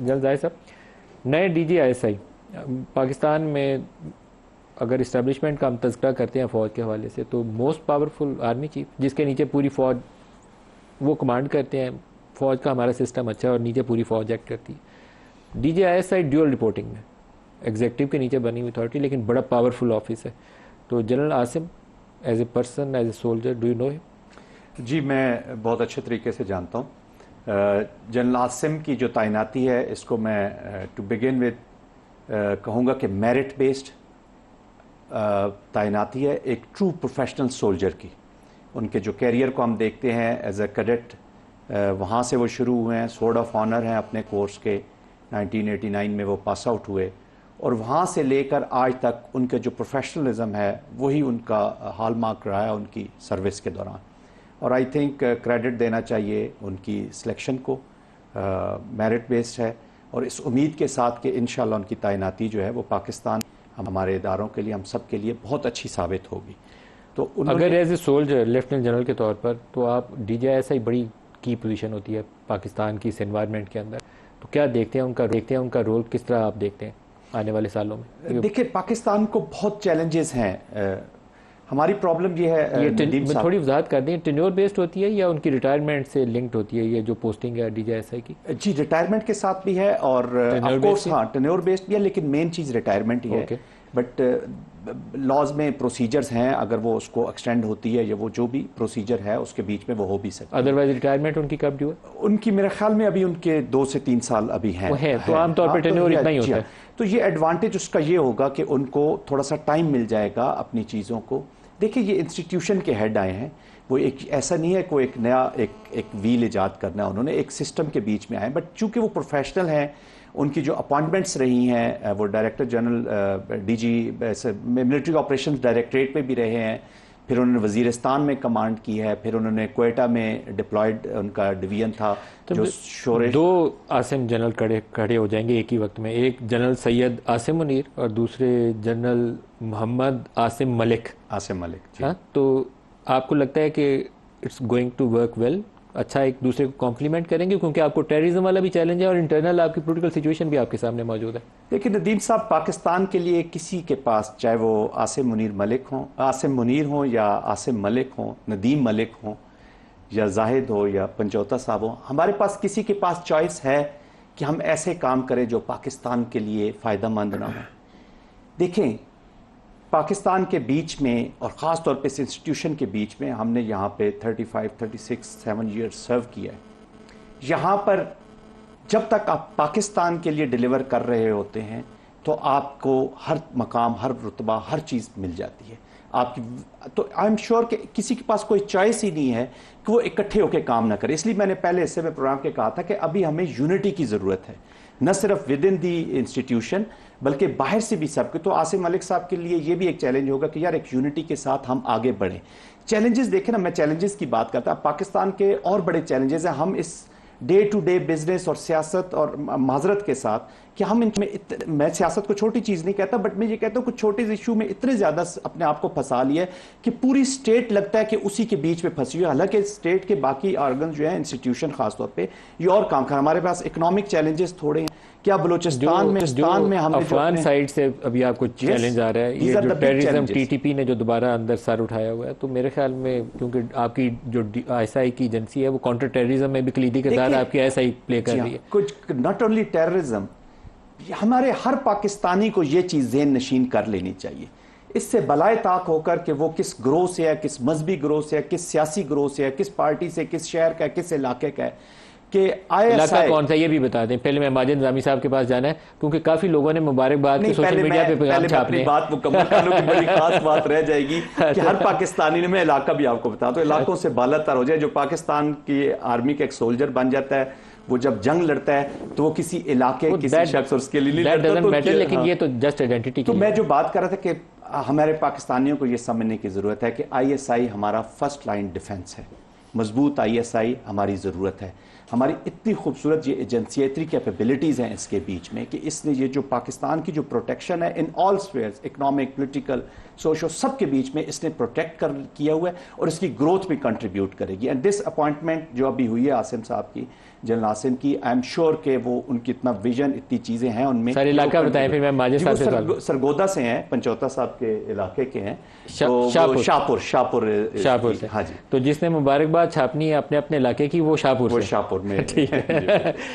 General जाहिर साहब, नए DGISI पाकिस्तान में अगर इस्टेब्लिशमेंट का हम तज़किरा करते हैं फ़ौज के हवाले से, तो मोस्ट पावरफुल आर्मी चीफ जिसके नीचे पूरी फ़ौज वो कमांड करते हैं, फ़ौज का हमारा सिस्टम अच्छा है और नीचे पूरी फ़ौज एक्ट करती है। DGISI ड्यूअल रिपोर्टिंग में एग्जेक्टिव के नीचे बनी हुई अथॉरिटी, लेकिन बड़ा पावरफुल ऑफिस है। तो general Asim as a person, as a soldier, do you know him? जी, मैं बहुत अच्छे तरीके से जानता हूँ। जनरल आसिम की जो तैनाती है, इसको मैं टू बिगिन विद कहूँगा कि मेरिट बेस्ड तैनाती है, एक ट्रू प्रोफेशनल सोल्जर की। उनके जो कैरियर को हम देखते हैं एज ए कैडेट, वहाँ से वो शुरू हुए हैं, सोर्ड ऑफ ऑनर हैं अपने कोर्स के, 1989 में वो पास आउट हुए, और वहाँ से लेकर आज तक उनके जो प्रोफेशनलिज्म है वही उनका हॉलमार्क रहा है उनकी सर्विस के दौरान। और आई थिंक क्रेडिट देना चाहिए उनकी सिलेक्शन को, मेरिट बेस्ड है, और इस उम्मीद के साथ कि इंशाल्लाह उनकी तैनाती जो है वो पाकिस्तान, हमारे इदारों के लिए, हम सब के लिए बहुत अच्छी साबित होगी। तो अगर as a soldier lieutenant general के तौर पर, तो आप DGISI बड़ी की पोजीशन होती है पाकिस्तान की इस एनवायरनमेंट के अंदर, तो क्या देखते हैं उनका रोल किस तरह आप देखते हैं आने वाले सालों में? देखिए, पाकिस्तान को बहुत चैलेंजेस हैं। हमारी प्रॉब्लम ये है, ये थोड़ी वजाहत कर दें, टेन्योर बेस्ड होती है या उनकी रिटायरमेंट से लिंक्ड होती है ये जो पोस्टिंग है DGISI की? जी, रिटायरमेंट के साथ भी है, और ऑफ कोर्स हाँ टेन्योर बेस्ड भी है, लेकिन मेन चीज़ रिटायरमेंट ही है। बट लॉज में प्रोसीजर्स हैं, अगर वो उसको एक्सटेंड होती है या वो जो भी प्रोसीजर है उसके बीच में वो हो भी सकता है। अदरवाइज रिटायरमेंट उनकी कब ड्यू है? उनकी मेरे ख्याल में अभी उनके 2 से 3 साल अभी हैं। तो आमतौर पर टेन्योर इतना ही होता है। तो ये एडवांटेज उसका ये होगा कि उनको थोड़ा सा टाइम मिल जाएगा अपनी चीज़ों को। देखिए, ये इंस्टीट्यूशन के हेड आए हैं, वो एक ऐसा नहीं है कोई एक नया एक व्हील इजाद करना, उन्होंने एक सिस्टम के बीच में आए, बट चूंकि वो प्रोफेशनल हैं, उनकी जो अपॉइंटमेंट्स रही हैं, वो director general DG military operations directorate में भी रहे हैं, फिर उन्होंने वजीरिस्तान में कमांड की है, फिर उन्होंने क्वेटा में डिप्लॉयड उनका डिवीजन था। तो जो शोरेश 2 आसिम जनरल खड़े हो जाएंगे एक ही वक्त में, एक जनरल सैयद आसिम मुनीर और दूसरे जनरल मोहम्मद आसिम मलिक। हाँ, तो आपको लगता है कि it's going to work well, अच्छा एक दूसरे को कॉम्प्लीमेंट करेंगे, क्योंकि आपको टेररिज्म वाला भी चैलेंज है और इंटरनल आपकी पॉलिटिकल सिचुएशन भी आपके सामने मौजूद है। देखिए नदीम साहब, पाकिस्तान के लिए किसी के पास, चाहे वो आसिम मुनीर हों या आसिम मलिक हों, नदीम मलिक हों या जाहिद हो या पंजौता साहब हो, हमारे पास किसी के पास चॉइस है कि हम ऐसे काम करें जो पाकिस्तान के लिए फ़ायदेमंद ना हो। देखें, पाकिस्तान के बीच में और ख़ास तौर पे इस इंस्टीट्यूशन के बीच में हमने यहाँ पे 35, 36, 7 ईयर सर्व किया है। यहाँ पर जब तक आप पाकिस्तान के लिए डिलीवर कर रहे होते हैं तो आपको हर मकाम, हर रुतबा, हर चीज़ मिल जाती है आपकी। तो आई एम श्योर कि किसी के पास कोई चॉइस ही नहीं है कि वो इकट्ठे होकर काम ना करे। इसलिए मैंने पहले हिस्से में प्रोग्राम के कहा था कि अभी हमें यूनिटी की ज़रूरत है, न सिर्फ विद इन दी इंस्टीट्यूशन बल्कि बाहर से भी सबके। तो आसिम मलिक साहब के लिए ये भी एक चैलेंज होगा कि यार एक यूनिटी के साथ हम आगे बढ़ें। चैलेंजेस देखें ना, मैं चैलेंजेस की बात करता, पाकिस्तान के और बड़े चैलेंजेस हैं। हम इस डे टू डे बिजनेस और सियासत और माजरत के साथ कि हम इनमें मैं सियासत को छोटी चीज़ नहीं कहता, बट मैं ये कहता हूँ कुछ छोटे इशू में इतने ज़्यादा अपने आप को फंसा लिया है कि पूरी स्टेट लगता है कि उसी के बीच में फंसी हुई है। हालांकि स्टेट के बाकी ऑर्गन जो है, इंस्टीट्यूशन खासतौर पे, ये और काम कर। हमारे पास इकोनॉमिक चैलेंजेस थोड़े हैं। क्या बलूचिस्तान में हम अफगान साइड से अभी आपको चैलेंज आ रहा है, ये जो टेररिज्म TTP ने जो दोबारा अंदर सर उठाया हुआ है, तो मेरे ख्याल में क्योंकि आपकी जो ISI की एजेंसी है वो काउंटर टेररिज्म में भी कलीदी किरदार आपकी ISI प्ले कर रही है। कुछ नॉट ओनली टेररिज्म, हमारे हर पाकिस्तानी को ये चीज़ ज़हन नशीन कर लेनी चाहिए, इससे बलाए ताक होकर कि वो किस ग्रोह से है, किस मजहबी ग्रोह से है, किस सियासी ग्रोह से है, किस पार्टी से, किस शहर का है, किस इलाके का है, कि इलाका कौन सा ये भी बता दें। पहले मैं माजिद निज़ामी साहब के पास जाना है, क्योंकि काफी लोगों ने मुबारकबाद के सोशल मीडिया पे पैगाम छापने। बात मुकम्मल करने की बड़ी खास बात रह जाएगी कि हर पाकिस्तानी ने, मैं इलाका भी आपको बता दूं, इलाकों से बालातर हो जाए। जो पाकिस्तान की आर्मी का एक सोल्जर बन जाता है, वो जब जंग लड़ता है तो वो किसी इलाके, किसी शख्स और उसके लिए नहीं लड़ता, लेकिन ये तो जस्ट आइडेंटिटी। तो मैं जो बात कर रहा था कि हमारे पाकिस्तानियों को ये समझने की जरूरत है कि ISI हमारा फर्स्ट लाइन डिफेंस है, मजबूत ISI हमारी ज़रूरत है। हमारी इतनी खूबसूरत ये एजेंसियतरी कैपेबिलिटीज़ हैं इसके बीच में कि इसने ये जो पाकिस्तान की जो प्रोटेक्शन है in all spheres, economic, political, social, सबके बीच में इसने प्रोटेक्ट कर किया हुआ है और इसकी ग्रोथ में कंट्रीब्यूट करेगी। एंड दिस अपॉइंटमेंट जो अभी हुई है आसिम साहब की, जनरल आसिम की, आई एम श्योर कि वो उनकी इतना विजन, इतनी चीज़ें हैं उनमें। सर इलाका बताएं फिर मैं माजिद साहब से सरगोदा से हैं, पंचौता साहब के इलाके के हैं, शाहपुर से। हाँ जी। तो जिसने मुबारकबाद छापनी है अपने अपने इलाके की, वो शाहपुर में ठीक है।